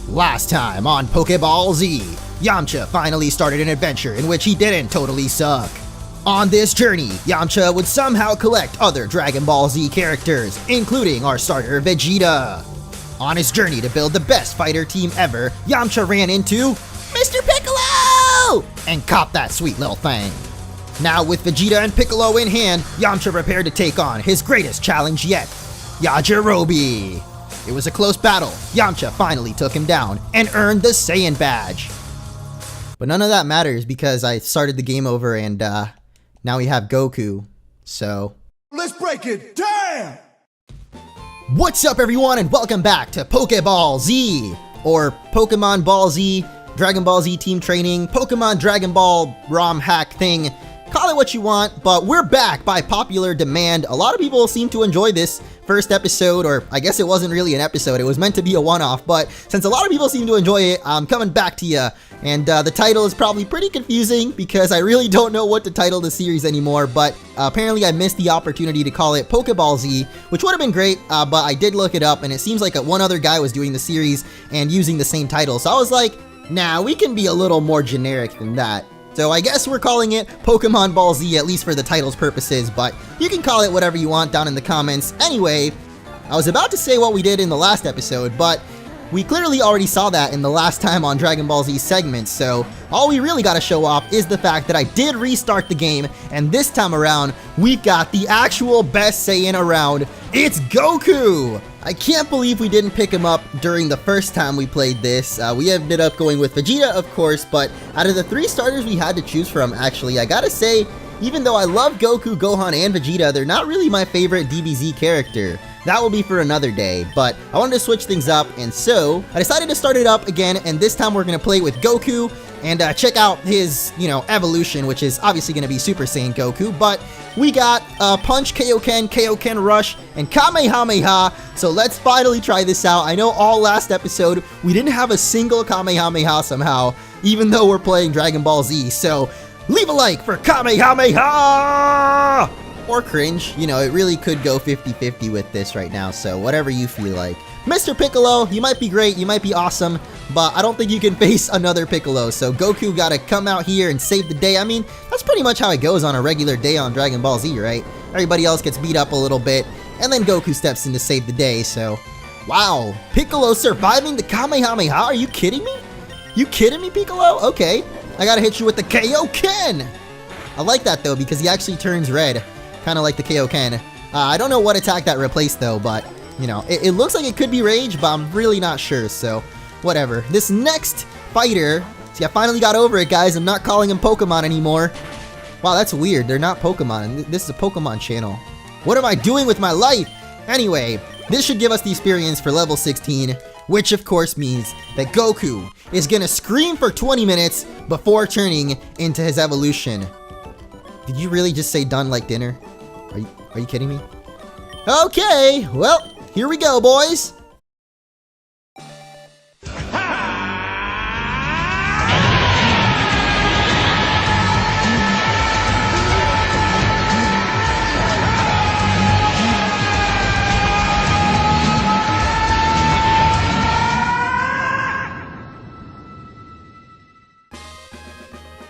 Last time on Pokeball Z, Yamcha finally started an adventure in which he didn't totally suck. On this journey, Yamcha would somehow collect other Dragon Ball Z characters, including our starter Vegeta. On his journey to build the best fighter team ever, Yamcha ran into Mr. Piccolo! And copped that sweet little thing. Now with Vegeta and Piccolo in hand, Yamcha prepared to take on his greatest challenge yet, Yajirobe. It was a close battle. Yamcha finally took him down and earned the Saiyan badge. But none of that matters because I started the game over and now we have Goku, so... Let's break it down! What's up everyone and welcome back to Pokeball Z, or Pokemon Ball Z, Dragon Ball Z Team Training, Pokemon Dragon Ball ROM hack thing. Call it what you want, but we're back by popular demand. A lot of people seem to enjoy this first episode, or I guess it wasn't really an episode, it was meant to be a one-off, but since a lot of people seem to enjoy it, I'm coming back to you. And the title is probably pretty confusing because I really don't know what to title the series anymore, but apparently I missed the opportunity to call it Pokeball Z, which would have been great, but I did look it up and it seems like one other guy was doing the series and using the same title, so I was like, nah, we can be a little more generic than that. So I guess we're calling it Pokemon Ball Z, at least for the title's purposes, but you can call it whatever you want down in the comments. Anyway, I was about to say what we did in the last episode, but we clearly already saw that in the last time on Dragon Ball Z segment, so all we really gotta show off is the fact that I did restart the game, and this time around, we've got the actual best Saiyan around. It's Goku! I can't believe we didn't pick him up during the first time we played this. We ended up going with Vegeta, of course, but out of the three starters we had to choose from, actually, I gotta say, even though I love Goku, Gohan, and Vegeta, they're not really my favorite DBZ character. That will be for another day, but I wanted to switch things up, and so I decided to start it up again, and this time we're going to play with Goku and check out his, evolution, which is obviously going to be Super Saiyan Goku, but we got Punch, Kaioken, Rush, and Kamehameha, so let's finally try this out. I know all last episode, we didn't have a single Kamehameha somehow, even though we're playing Dragon Ball Z, so leave a like for Kamehameha! Or cringe, it really could go 50-50 with this right now, so whatever you feel like. Mr. Piccolo, you might be great, you might be awesome, but I don't think you can face another Piccolo, so Goku gotta come out here and save the day. I mean, that's pretty much how it goes on a regular day on Dragon Ball Z, right? Everybody else gets beat up a little bit, and then Goku steps in to save the day, so... Wow, Piccolo surviving the Kamehameha, are you kidding me? You kidding me, Piccolo? Okay, I gotta hit you with the Kaioken! I like that though, because he actually turns red. Kind of like the Kaioken. I don't know what attack that replaced though, but, it looks like it could be Rage, but I'm really not sure, so whatever. This next fighter, see, I finally got over it, guys. I'm not calling him Pokemon anymore. Wow, that's weird. They're not Pokemon. This is a Pokemon channel. What am I doing with my life? Anyway, this should give us the experience for level 16, which of course means that Goku is gonna scream for 20 minutes before turning into his evolution. Did you really just say done like dinner? Are you kidding me? Okay, well, here we go, boys.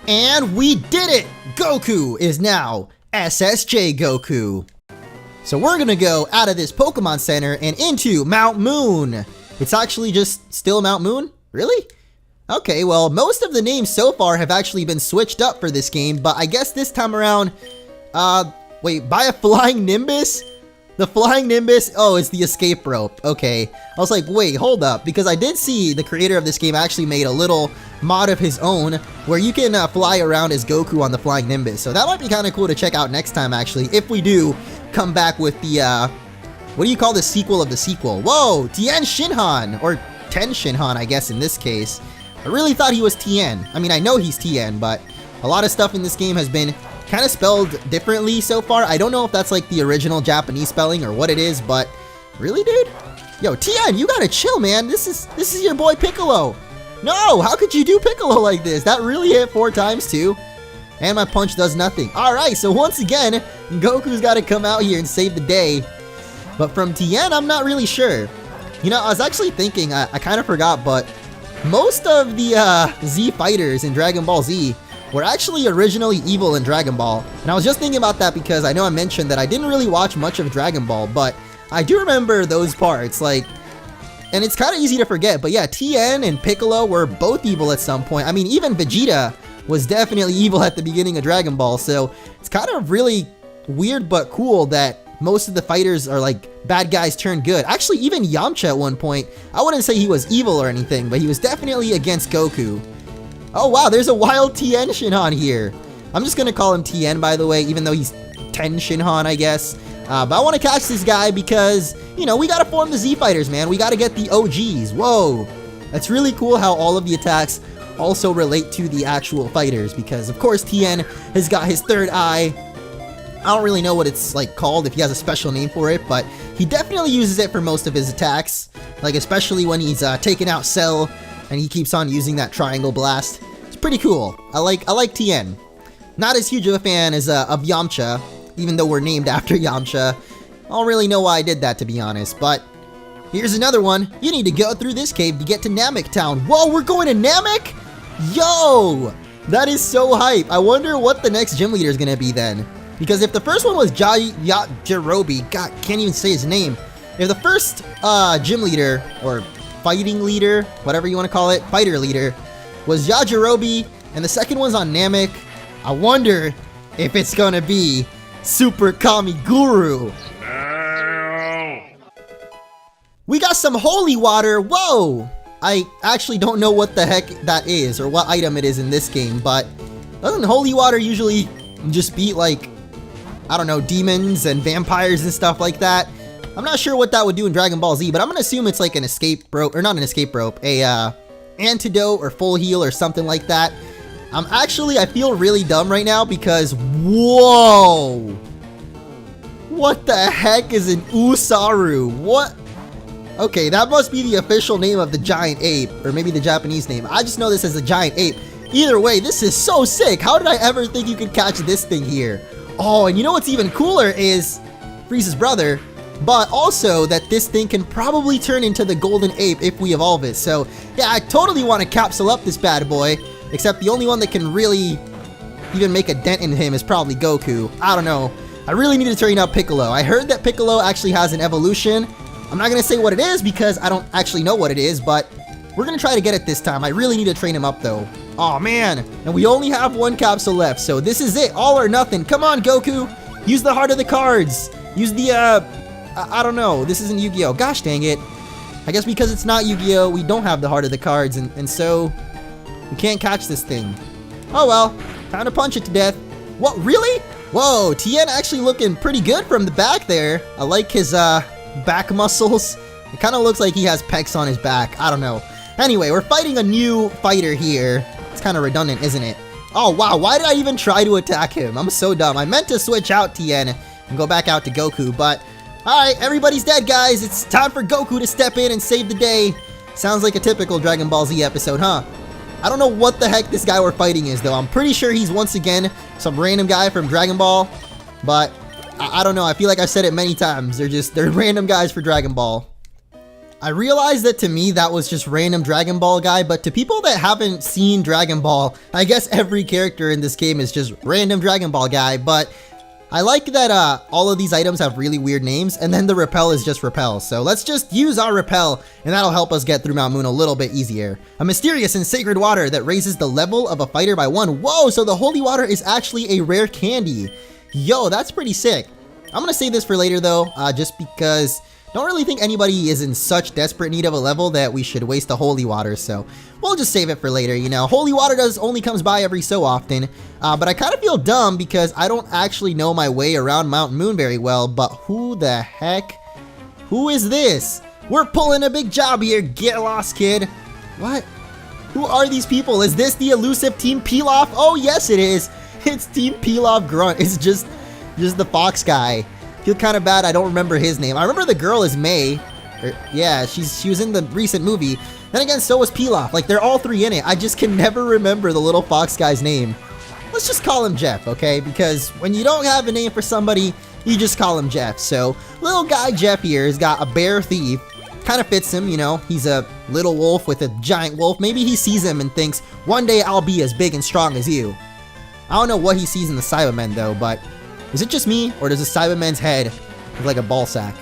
And we did it! Goku is now SSJ Goku. So we're gonna go out of this Pokemon Center and into Mount Moon. It's actually just still Mount Moon? Really? Okay, well, most of the names so far have actually been switched up for this game, but I guess this time around, wait, by a flying Nimbus? The flying Nimbus, oh, it's the escape rope. Okay, I was like, wait, hold up, because I did see the creator of this game actually made a little mod of his own where you can fly around as Goku on the flying Nimbus. So that might be kind of cool to check out next time, actually, if we do come back with the, what do you call the sequel of the sequel? Whoa, Tien Shinhan, or Ten Shinhan, I guess, in this case. I really thought he was Tien. I mean, I know he's Tien, but a lot of stuff in this game has been kind of spelled differently so far. I don't know if that's like the original Japanese spelling or what it is, but really, dude? Yo, Tien, you gotta chill, man. This is your boy Piccolo. No, how could you do Piccolo like this? That really hit 4 times too. And my punch does nothing. Alright, so once again, Goku's gotta come out here and save the day. But from Tien, I'm not really sure. You know, I was actually thinking, I kind of forgot, but most of the Z fighters in Dragon Ball Z were actually originally evil in Dragon Ball. And I was just thinking about that because I know I mentioned that I didn't really watch much of Dragon Ball, but I do remember those parts, like, and it's kind of easy to forget, but yeah, Tien and Piccolo were both evil at some point. I mean, even Vegeta was definitely evil at the beginning of Dragon Ball, so it's kind of really weird but cool that most of the fighters are like bad guys turned good. Actually, even Yamcha at one point, I wouldn't say he was evil or anything, but he was definitely against Goku. Oh wow, there's a wild Tien Shinhan here. I'm just gonna call him Tien, by the way, even though he's Ten Shinhan, I guess. But I want to catch this guy because, you know, we gotta form the Z Fighters, man. We gotta get the OGs. Whoa, that's really cool how all of the attacks also relate to the actual fighters, because of course Tien has got his third eye. I don't really know what it's like called, if he has a special name for it, but he definitely uses it for most of his attacks, like especially when he's taking out Cell and he keeps on using that triangle blast. It's pretty cool. I like Tien. Not as huge of a fan as of Yamcha, even though we're named after Yamcha. I don't really know why I did that, to be honest, but here's another one. You need to go through this cave to get to Namek Town. Whoa, we're going to Namek? Yo, that is so hype. I wonder what the next gym leader is going to be then. Because if the first one was Yajirobe, God, can't even say his name. If the first gym leader, or fighting leader, whatever you want to call it, fighter leader, was Yajirobe, and the second one's on Namek, I wonder if it's going to be Super Kami Guru. We got some holy water. Whoa! I actually don't know what the heck that is or what item it is in this game, but doesn't holy water usually just beat, like, I don't know, demons and vampires and stuff like that? I'm not sure what that would do in Dragon Ball Z, but I'm gonna assume it's like an escape rope, or not an escape rope, a antidote or full heal or something like that. I feel really dumb right now because, whoa! What the heck is an Usaru? What? Okay, that must be the official name of the giant ape, or maybe the Japanese name. I just know this as a giant ape. Either way, this is so sick. How did I ever think you could catch this thing here? Oh, and you know what's even cooler is Frieza's brother, but also that this thing can probably turn into the golden ape if we evolve it. So yeah, I totally want to capsule up this bad boy, except the only one that can really even make a dent in him is probably Goku. I don't know. I really need to train up Piccolo. I heard that Piccolo actually has an evolution. I'm not going to say what it is because I don't actually know what it is, but we're going to try to get it this time. I really need to train him up though. Oh man, and we only have one capsule left, so this is it, all or nothing. Come on, Goku, use the heart of the cards. Use the, I don't know, this isn't Yu-Gi-Oh! Gosh dang it. I guess because it's not Yu-Gi-Oh! We don't have the heart of the cards, and so we can't catch this thing. Oh well, time to punch it to death. What, really? Whoa, Tien actually looking pretty good from the back there. I like his, back muscles. It kind of looks like he has pecs on his back, I don't know. Anyway, we're fighting a new fighter here. It's kind of redundant, isn't it? Oh, wow. Why did I even try to attack him? I'm so dumb. I meant to switch out Tien and go back out to Goku, but alright, everybody's dead, guys. It's time for Goku to step in and save the day. Sounds like a typical Dragon Ball Z episode, huh? I don't know what the heck this guy we're fighting is, though. I'm pretty sure he's once again some random guy from Dragon Ball, but I don't know. I feel like I've said it many times. They're random guys for Dragon Ball. I realized that to me that was just random Dragon Ball guy, but to people that haven't seen Dragon Ball, I guess every character in this game is just random Dragon Ball guy, but I like that all of these items have really weird names, and then the repel is just repel, so let's just use our repel, and that'll help us get through Mount Moon a little bit easier. A mysterious and sacred water that raises the level of a fighter by 1. Whoa, so the holy water is actually a rare candy. Yo, that's pretty sick. I'm gonna save this for later though, just because I don't really think anybody is in such desperate need of a level that we should waste the holy water, so we'll just save it for later, you know. Holy water only comes by every so often, but I kind of feel dumb because I don't actually know my way around Mount Moon very well, but who the heck? Who is this? We're pulling a big job here, get lost, kid. What? Who are these people? Is this the elusive Team Pilaf? Oh, yes it is. It's Team Pilaf Grunt. It's just the fox guy. Feel kind of bad I don't remember his name. I remember the girl is May. Yeah, she was in the recent movie. Then again, so was Pilaf. Like, they're all three in it. I just can never remember the little fox guy's name. Let's just call him Jeff, okay? Because when you don't have a name for somebody, you just call him Jeff. So, little guy Jeff here has got a bear thief, Kind of fits him, you know, he's a little wolf with a giant wolf. Maybe he sees him and thinks, one day I'll be as big and strong as you. I don't know what he sees in the Cybermen though, but is it just me, or does the Cybermen's head look like a ball sack?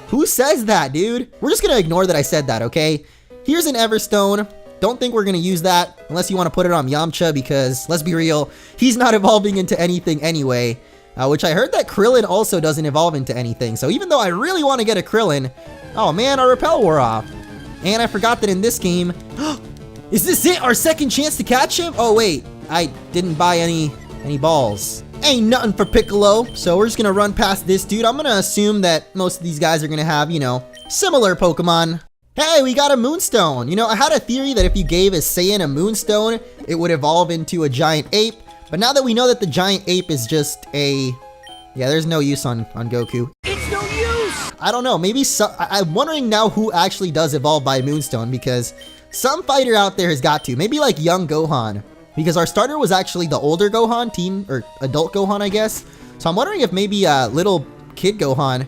Who says that, dude? We're just gonna ignore that I said that, okay? Here's an Everstone. Don't think we're gonna use that unless you want to put it on Yamcha, because let's be real, he's not evolving into anything anyway. Which I heard that Krillin also doesn't evolve into anything. So even though I really want to get a Krillin, oh man, our repel wore off. And I forgot that in this game, is this it? Our second chance to catch him? Oh wait, I didn't buy any balls. Ain't nothing for Piccolo. So we're just gonna run past this dude. I'm gonna assume that most of these guys are gonna have, you know, similar Pokemon. Hey, we got a Moonstone. You know, I had a theory that if you gave a Saiyan a Moonstone, it would evolve into a giant ape. But now that we know that the giant ape is just a... Yeah, there's no use on Goku. It's no use! I don't know, maybe I'm wondering now who actually does evolve by Moonstone, because some fighter out there has got to. Maybe like young Gohan, because our starter was actually the older Gohan, teen, or adult Gohan, I guess. So I'm wondering if maybe little kid Gohan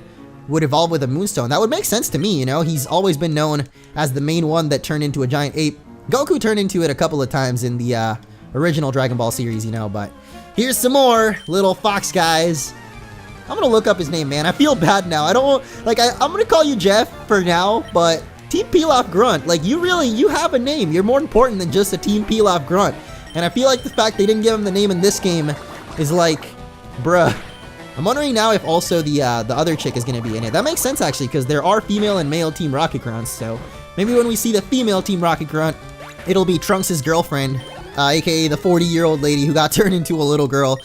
would evolve with a Moonstone. That would make sense to me, you know? He's always been known as the main one that turned into a giant ape. Goku turned into it a couple of times in the original Dragon Ball series, you know, but here's some more little fox guys. I'm gonna look up his name, man. I feel bad now. I don't, like, I'm gonna call you Jeff for now, but Team Pilaf Grunt, like, you have a name. You're more important than just a Team Pilaf Grunt. And I feel like the fact they didn't give him the name in this game is like, bruh. I'm wondering now if also the other chick is gonna be in it. That makes sense, actually, because there are female and male Team Rocket Grunts, so maybe when we see the female Team Rocket Grunt, it'll be Trunks' girlfriend, aka the 40-year-old lady who got turned into a little girl.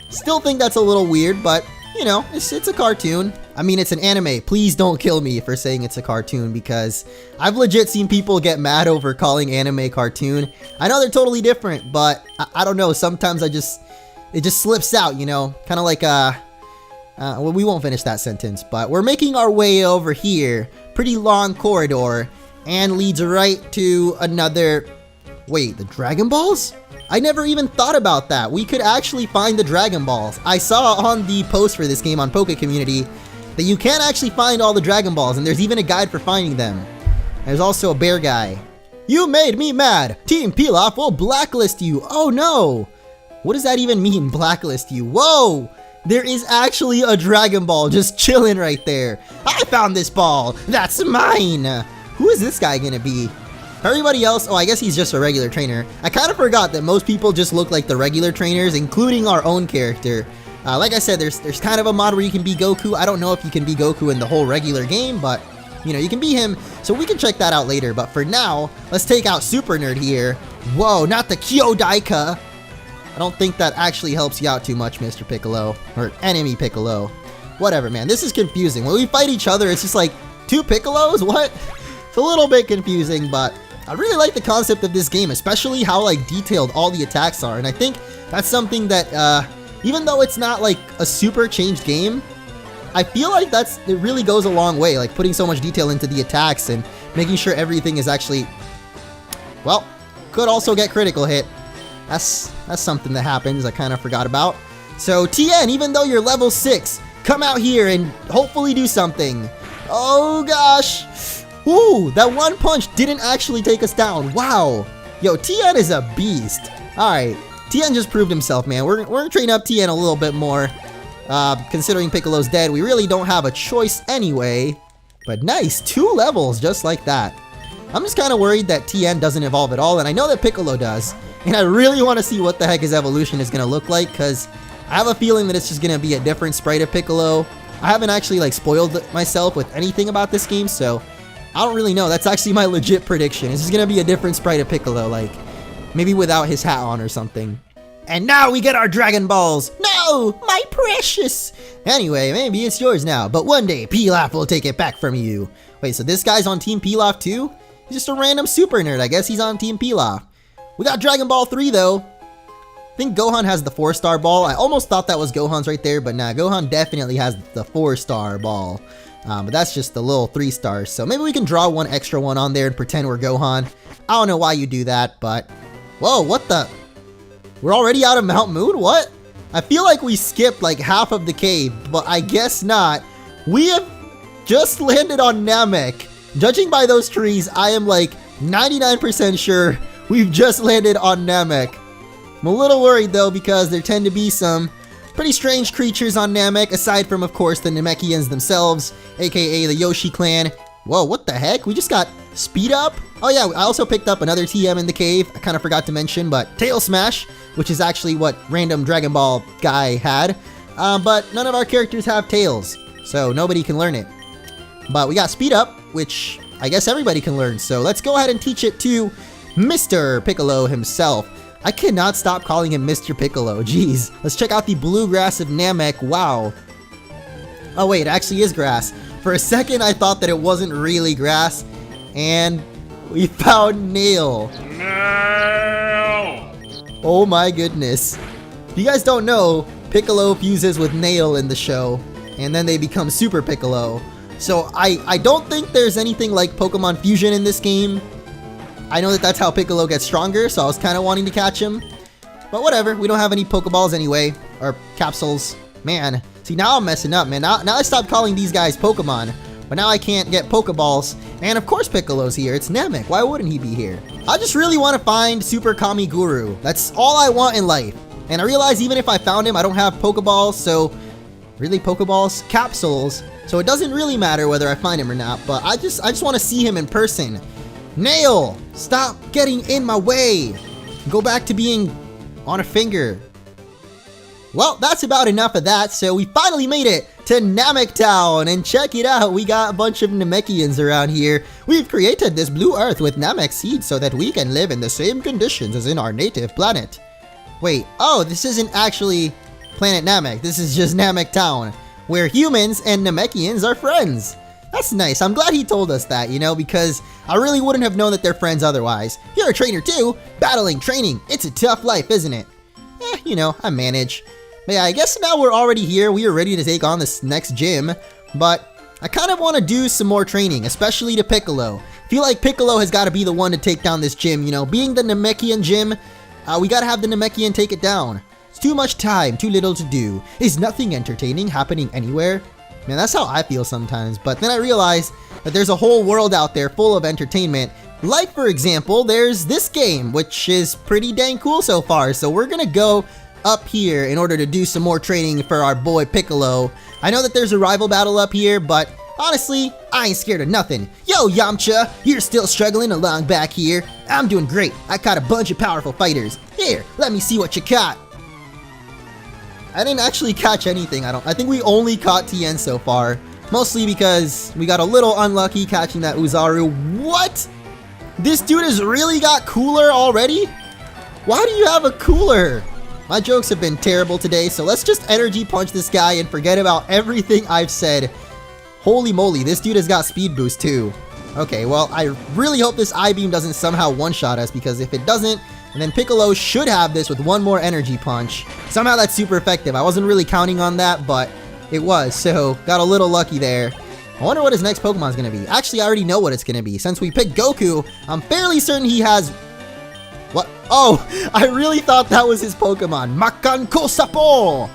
Still think that's a little weird, but, you know, it's a cartoon. I mean, it's an anime. Please don't kill me for saying it's a cartoon, because I've legit seen people get mad over calling anime cartoon. I know they're totally different, but I don't know. Sometimes it just slips out, you know? Kind of like, well, we won't finish that sentence, but we're making our way over here. Pretty long corridor, and leads right to another... Wait, the Dragon Balls? I never even thought about that. We could actually find the Dragon Balls. I saw on the post for this game on Poke Community that you can actually find all the Dragon Balls, and there's even a guide for finding them. There's also a bear guy. You made me mad! Team Pilaf will blacklist you! Oh no! What does that even mean, blacklist you? Whoa! There is actually a Dragon Ball just chilling right there. I found this ball! That's mine! Who is this guy gonna be? Everybody else, oh, I guess he's just a regular trainer. I kind of forgot that most people just look like the regular trainers, including our own character. Like I said, there's kind of a mod where you can be Goku. I don't know if you can be Goku in the whole regular game, but, you know, you can be him, so we can check that out later. But for now, let's take out Super Nerd here. Whoa, not the Kyodaika! I don't think that actually helps you out too much, Mr. Piccolo, or Enemy Piccolo. Whatever, man, this is confusing. When we fight each other, it's just like, two Piccolos? What? It's a little bit confusing, but I really like the concept of this game, especially how, like, detailed all the attacks are. And I think that's something that, even though it's not, like, a super changed game, I feel like it really goes a long way, like, putting so much detail into the attacks and making sure everything is actually, well, could also get critical hit. That's something that happens I kind of forgot about. So, Tien, even though you're level 6, come out here and hopefully do something. Oh, gosh. Ooh, that one punch didn't actually take us down. Wow. Yo, Tien is a beast. Alright, Tien just proved himself, man. We're gonna train up Tien a little bit more. Considering Piccolo's dead, we really don't have a choice anyway. But nice, 2 levels just like that. I'm just kind of worried that Tien doesn't evolve at all, and I know that Piccolo does. And I really want to see what the heck his evolution is gonna look like, because I have a feeling that it's just gonna be a different sprite of Piccolo. I haven't actually, like, spoiled myself with anything about this game, so I don't really know. That's actually my legit prediction. It's just gonna be a different sprite of Piccolo, like, maybe without his hat on or something. And now we get our Dragon Balls! No! My precious! Anyway, maybe it's yours now, but one day Pilaf will take it back from you. Wait, so this guy's on Team Pilaf too? He's just a random super nerd. I guess he's on Team Pilaf. We got Dragon Ball 3 though. I think Gohan has the 4-star ball. I almost thought that was Gohan's right there, but nah, Gohan definitely has the 4-star ball. But that's just the little 3 stars. So maybe we can draw one extra one on there and pretend we're Gohan. I don't know why you do that, but... Whoa, what the... We're already out of Mount Moon? What? I feel like we skipped like half of the cave, but I guess not. We have just landed on Namek. Judging by those trees, I am like 99% sure we've just landed on Namek. I'm a little worried though because there tend to be some pretty strange creatures on Namek, aside from of course the Namekians themselves, aka the Yoshi clan. Whoa, what the heck? We just got speed up? Oh yeah, I also picked up another TM in the cave. I kind of forgot to mention, but Tail Smash, which is actually what random Dragon Ball guy had. But none of our characters have tails, so nobody can learn it. But we got speed up, which I guess everybody can learn. So let's go ahead and teach it to Mr. Piccolo himself. I cannot stop calling him Mr. Piccolo. Jeez. Let's check out the bluegrass of Namek. Wow. Oh wait, it actually is grass. For a second, I thought that it wasn't really grass, and we found Nail. No! Oh my goodness. If you guys don't know, Piccolo fuses with Nail in the show, and then they become Super Piccolo. So I don't think there's anything like Pokemon Fusion in this game. I know that that's how Piccolo gets stronger, so I was kind of wanting to catch him. But whatever, we don't have any Pokeballs anyway, or capsules. Man, see now I'm messing up, man. Now I stopped calling these guys Pokemon, but now I can't get Pokeballs. And of course Piccolo's here, it's Namek, why wouldn't he be here? I just really want to find Super Kami Guru. That's all I want in life. And I realize even if I found him, I don't have Pokeballs, so really Pokeballs? Capsules. So it doesn't really matter whether I find him or not, but I just want to see him in person. Nail! Stop getting in my way! Go back to being on a finger. Well, that's about enough of that, so we finally made it to Namek Town, and check it out, we got a bunch of Namekians around here. We've created this blue earth with Namek seeds so that we can live in the same conditions as in our native planet. Wait, oh, this isn't actually Planet Namek, this is just Namek Town, where humans and Namekians are friends. That's nice. I'm glad he told us that, you know, because I really wouldn't have known that they're friends otherwise. You're a trainer too. Battling, training. It's a tough life, isn't it? You know, I manage. But yeah, I guess now we're already here. We are ready to take on this next gym. But I kind of want to do some more training, especially to Piccolo. I feel like Piccolo has got to be the one to take down this gym, you know. Being the Namekian gym, we got to have the Namekian take it down. It's too much time, too little to do. Is nothing entertaining happening anywhere? Man, that's how I feel sometimes, but then I realize that there's a whole world out there full of entertainment. Like, for example, there's this game, which is pretty dang cool so far, so we're gonna go up here in order to do some more training for our boy Piccolo. I know that there's a rival battle up here, but honestly, I ain't scared of nothing. Yo, Yamcha, you're still struggling along back here. I'm doing great. I caught a bunch of powerful fighters. Here, let me see what you caught. I didn't actually catch anything, I think we only caught Tien so far. Mostly because we got a little unlucky catching that Uzaru. What? This dude has really got cooler already? Why do you have a cooler? My jokes have been terrible today, so let's just energy punch this guy and forget about everything I've said. Holy moly, this dude has got speed boost too. Okay, well, I really hope this I-beam doesn't somehow one-shot us, because if it doesn't, and then Piccolo should have this with one more energy punch. Somehow that's super effective. I wasn't really counting on that, but it was, so got a little lucky there. I wonder what his next Pokemon is going to be. Actually, I already know what it's going to be. Since we picked Goku, I'm fairly certain he has... What? Oh, I really thought that was his Pokemon. Makanko Sapo!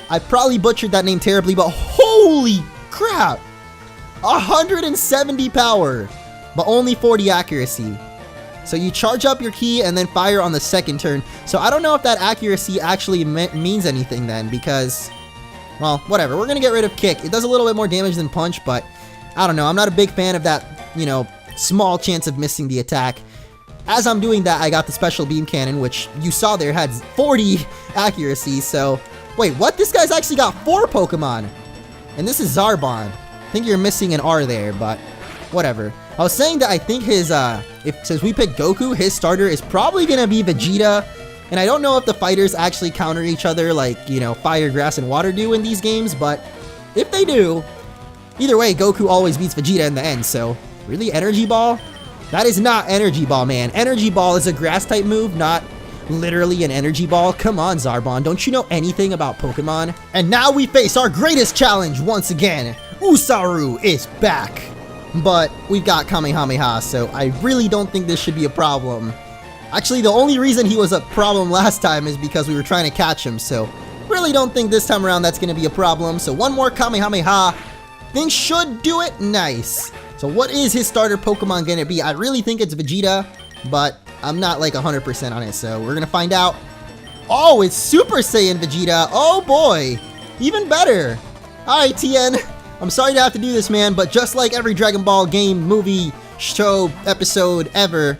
I probably butchered that name terribly, but holy crap! 170 power, but only 40 accuracy. So you charge up your ki and then fire on the second turn. So I don't know if that accuracy actually means anything then, because, well, whatever. We're going to get rid of kick. It does a little bit more damage than punch, but I don't know. I'm not a big fan of that, you know, small chance of missing the attack. As I'm doing that, I got the special beam cannon, which you saw there had 40 accuracy. So, wait, what? This guy's actually got 4 Pokemon. And this is Zarbon. I think you're missing an R there, but whatever. I was saying that I think his, since we picked Goku, his starter is probably gonna be Vegeta. And I don't know if the fighters actually counter each other like, you know, fire, grass, and water do in these games, but if they do, either way, Goku always beats Vegeta in the end, so really, Energy Ball? That is not Energy Ball, man. Energy Ball is a grass type move, not literally an Energy Ball. Come on, Zarbon, don't you know anything about Pokemon? And now we face our greatest challenge once again. Usaru is back. But we've got Kamehameha, so I really don't think this should be a problem. Actually, the only reason he was a problem last time is because we were trying to catch him, so really don't think this time around that's going to be a problem. So one more Kamehameha. Things should do it. Nice. So what is his starter Pokemon gonna be? I really think it's Vegeta, but I'm not like 100% on it, so we're gonna find out. Oh, it's Super Saiyan Vegeta. Oh boy, even better. Alright, Tien, I'm sorry to have to do this, man, but just like every Dragon Ball game, movie, show, episode ever,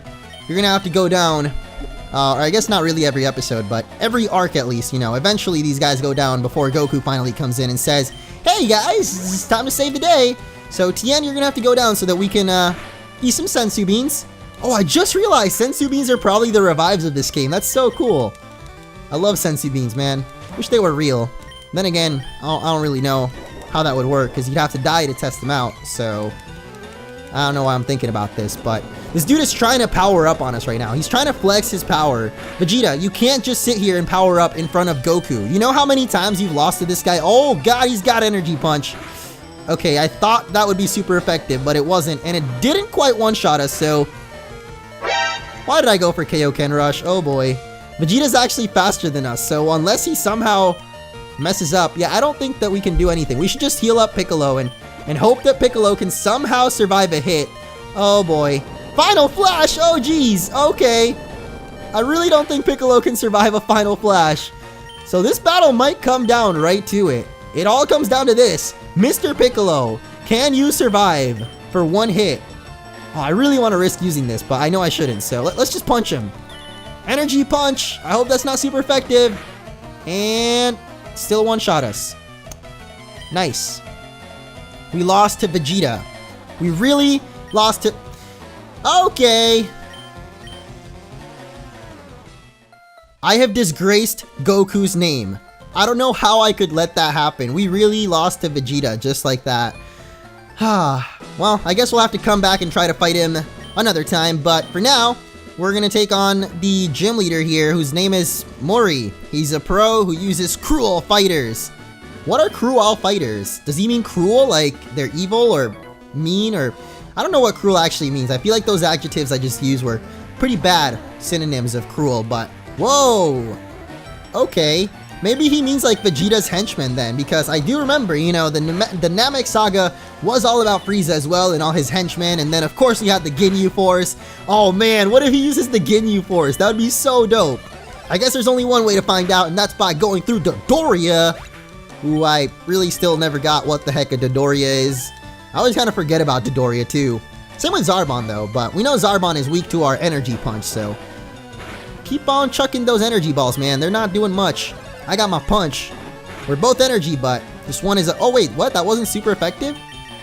you're gonna have to go down. Or I guess not really every episode, but every arc at least, you know. Eventually these guys go down before Goku finally comes in and says, hey guys, it's time to save the day. So Tien, you're gonna have to go down so that we can eat some sensu beans. Oh, I just realized sensu beans are probably the revives of this game. That's so cool. I love sensu beans, man. Wish they were real. Then again, I don't really know how that would work because you'd have to die to test them out. So I don't know why I'm thinking about this, but this dude is trying to power up on us right now. He's trying to flex his power. Vegeta, you can't just sit here and power up in front of Goku. You know how many times you've lost to this guy? Oh god, he's got energy punch. Okay, I thought that would be super effective, but it wasn't, and it didn't quite one-shot us, so why did I go for Kaioken Rush? Oh boy. Vegeta's actually faster than us, so unless he somehow messes up, yeah, I don't think that we can do anything. We should just heal up Piccolo and hope that Piccolo can somehow survive a hit. Oh boy. Final Flash! Oh geez, okay. I really don't think Piccolo can survive a Final Flash. So this battle might come down right to it. It all comes down to this. Mr. Piccolo, can you survive for one hit? Oh, I really want to risk using this, but I know I shouldn't, so let's just punch him. Energy punch. I hope that's not super effective. And still one-shot us. Nice. We lost to Vegeta. We really lost to... Okay. I have disgraced Goku's name. I don't know how I could let that happen. We really lost to Vegeta just like that. Well, I guess we'll have to come back and try to fight him another time, but for now, we're gonna take on the gym leader here, whose name is Mori. He's a pro who uses cruel fighters. What are cruel fighters? Does he mean cruel, like they're evil or mean, or... I don't know what cruel actually means. I feel like those adjectives I just used were pretty bad synonyms of cruel, but... Whoa! Okay. Maybe he means like Vegeta's henchman then, because I do remember, you know, the Namek saga was all about Frieza as well and all his henchmen, and then of course we had the Ginyu Force. Oh man, what if he uses the Ginyu Force? That would be so dope. I guess there's only one way to find out, and that's by going through Dodoria. Ooh, I really still never got what the heck a Dodoria is. I always kind of forget about Dodoria too. Same with Zarbon though, but we know Zarbon is weak to our energy punch, so keep on chucking those energy balls, man. They're not doing much. I got my punch. We're both energy, but this one is a... Oh, wait, what? That wasn't super effective?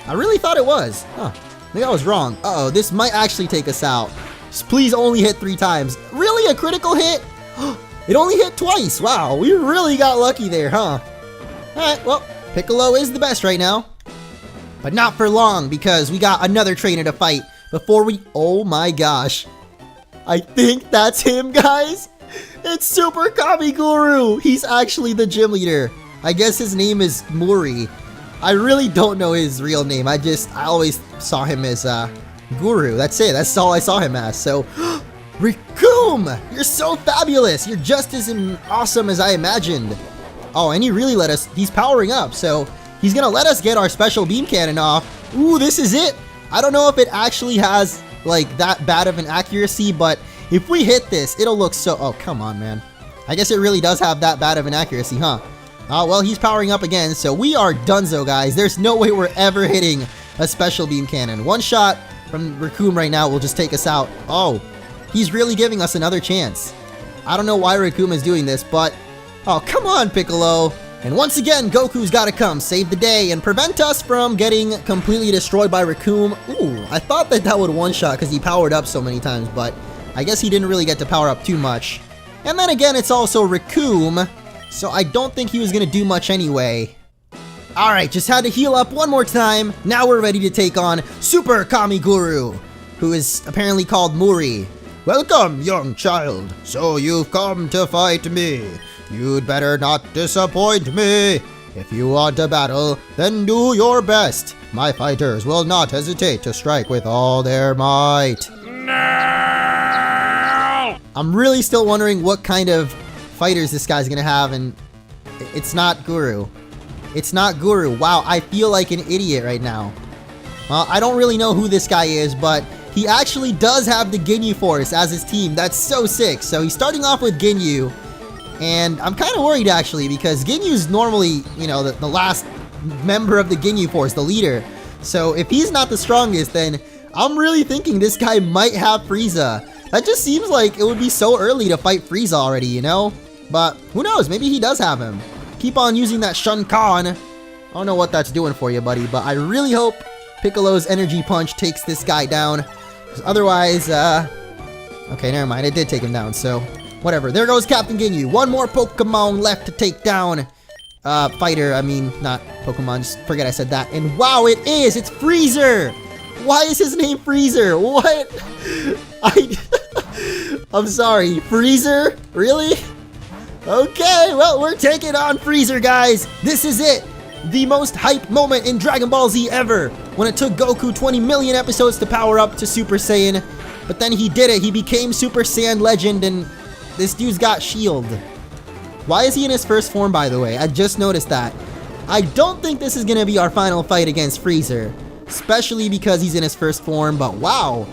I really thought it was. Huh. Maybe I was wrong. Uh-oh, this might actually take us out. Just please only hit 3 times. Really? A critical hit? It only hit twice. Wow, we really got lucky there, huh? Alright, well, Piccolo is the best right now. But not for long, because we got another trainer to fight before we... Oh my gosh. I think that's him, guys. It's Super Kami Guru! He's actually the gym leader. I guess his name is Muri. I really don't know his real name. I always saw him as Guru. That's it. That's all I saw him as. So, Recoome! You're so fabulous! You're just as awesome as I imagined. Oh, and he really let us... He's powering up, so he's gonna let us get our special beam cannon off. Ooh, this is it! I don't know if it actually has, like, that bad of an accuracy, but... If we hit this, it'll look so... Oh, come on, man. I guess it really does have that bad of an accuracy, huh? Oh, well, he's powering up again, so we are donezo, guys. There's no way we're ever hitting a special beam cannon. One shot from Recoome right now will just take us out. Oh, he's really giving us another chance. I don't know why Recoome is doing this, but... Oh, come on, Piccolo. And once again, Goku's gotta come, save the day, and prevent us from getting completely destroyed by Recoome. Ooh, I thought that would one-shot because he powered up so many times, but... I guess he didn't really get to power up too much. And then again, it's also Recoome, so I don't think he was gonna do much anyway. Alright, just had to heal up one more time. Now we're ready to take on Super Kami Guru, who is apparently called Muri. Welcome, young child. So you've come to fight me. You'd better not disappoint me. If you want a battle, then do your best. My fighters will not hesitate to strike with all their might. I'm really still wondering what kind of fighters this guy's gonna have, and it's not Guru. It's not Guru. Wow, I feel like an idiot right now. I don't really know who this guy is, but he actually does have the Ginyu Force as his team. That's so sick. So he's starting off with Ginyu, and I'm kind of worried actually because Ginyu's normally, you know, the last member of the Ginyu Force, the leader. So if he's not the strongest, then I'm really thinking this guy might have Frieza. That just seems like it would be so early to fight Frieza already, you know? But who knows, maybe he does have him. Keep on using that Shunkan. I don't know what that's doing for you, buddy, but I really hope Piccolo's Energy Punch takes this guy down. 'Cause otherwise, okay, never mind, it did take him down, so whatever. There goes Captain Ginyu. One more Pokemon left to take down. Fighter, I mean, not Pokemon, just forget I said that. And wow, it's Freezer! Why is his name Freezer? What? I'm sorry, Freezer? Really? Okay, well, we're taking on Freezer, guys. This is it. The most hype moment in Dragon Ball Z ever. When it took Goku 20 million episodes to power up to Super Saiyan. But then he did it. He became Super Saiyan Legend, and this dude's got Shield. Why is he in his first form, by the way? I just noticed that. I don't think this is going to be our final fight against Freezer. Especially because he's in his first form, but wow.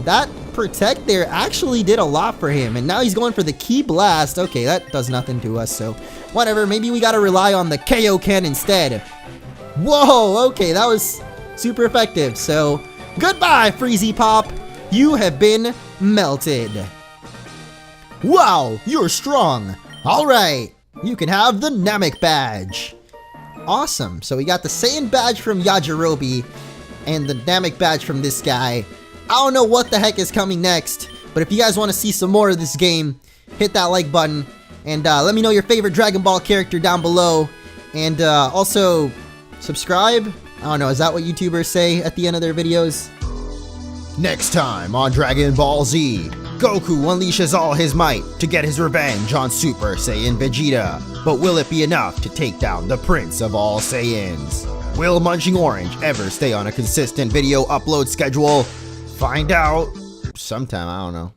That Protect there actually did a lot for him, and now he's going for the Ki Blast. Okay, that does nothing to us, so whatever. Maybe we gotta rely on the Kaioken instead. Whoa, okay, that was super effective. So, goodbye, Freezy Pop. You have been melted. Wow, you're strong. All right, you can have the Namek badge. Awesome, so we got the Saiyan badge from Yajirobe and the Namek badge from this guy. I don't know what the heck is coming next, but if you guys want to see some more of this game, hit that like button, and let me know your favorite Dragon Ball character down below, and also subscribe. I don't know, is that what YouTubers say at the end of their videos? Next time on Dragon Ball Z, Goku unleashes all his might to get his revenge on Super Saiyan Vegeta. But will it be enough to take down the Prince of all Saiyans? Will MunchingOrange ever stay on a consistent video upload schedule? Find out sometime, I don't know.